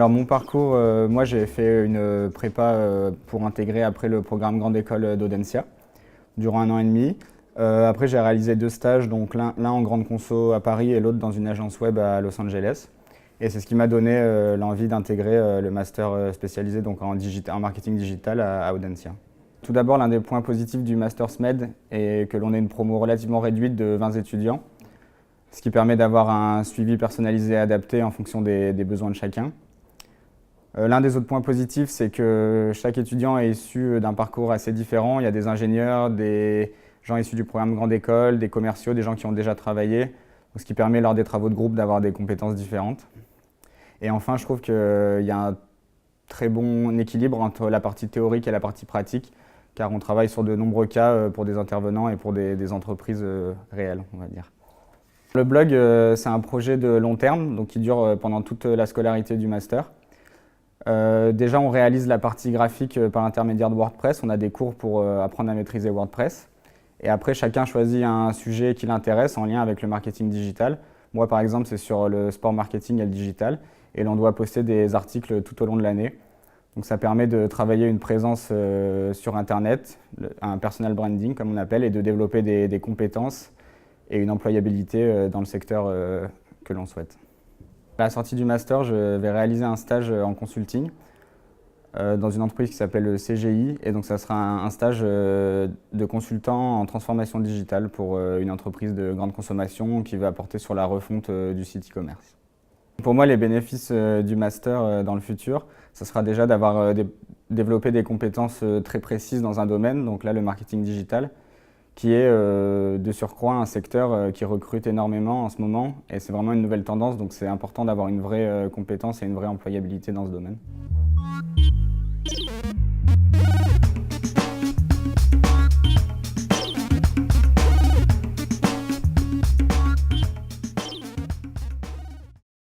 Alors mon parcours, moi j'ai fait une prépa pour intégrer après le programme Grande École d'Audencia durant 1 an et demi. Après j'ai réalisé 2 stages, donc l'un en grande conso à Paris et l'autre dans une agence web à Los Angeles. Et c'est ce qui m'a donné l'envie d'intégrer le master spécialisé donc en marketing digital à Audencia. Tout d'abord, l'un des points positifs du master SMED est que l'on ait une promo relativement réduite de 20 étudiants, ce qui permet d'avoir un suivi personnalisé et adapté en fonction des besoins de chacun. L'un des autres points positifs, c'est que chaque étudiant est issu d'un parcours assez différent. Il y a des ingénieurs, des gens issus du programme Grande École, des commerciaux, des gens qui ont déjà travaillé, ce qui permet lors des travaux de groupe d'avoir des compétences différentes. Et enfin, je trouve qu'il y a un très bon équilibre entre la partie théorique et la partie pratique, car on travaille sur de nombreux cas pour des intervenants et pour des entreprises réelles, on va dire. Le blog, c'est un projet de long terme, donc qui dure pendant toute la scolarité du master. Déjà, on réalise la partie graphique par l'intermédiaire de WordPress. On a des cours pour apprendre à maîtriser WordPress. Et après, chacun choisit un sujet qui l'intéresse en lien avec le marketing digital. Moi, par exemple, c'est sur le sport marketing et le digital. Et l'on doit poster des articles tout au long de l'année. Donc ça permet de travailler une présence sur Internet, un personal branding comme on appelle, et de développer des compétences et une employabilité dans le secteur que l'on souhaite. À la sortie du master, je vais réaliser un stage en consulting dans une entreprise qui s'appelle CGI. Et donc ça sera un stage de consultant en transformation digitale pour une entreprise de grande consommation qui va porter sur la refonte du site e-commerce. Pour moi, les bénéfices du master dans le futur, ce sera déjà d'avoir développé des compétences très précises dans un domaine, donc là le marketing digital, qui est de surcroît un secteur qui recrute énormément en ce moment et c'est vraiment une nouvelle tendance, donc c'est important d'avoir une vraie compétence et une vraie employabilité dans ce domaine.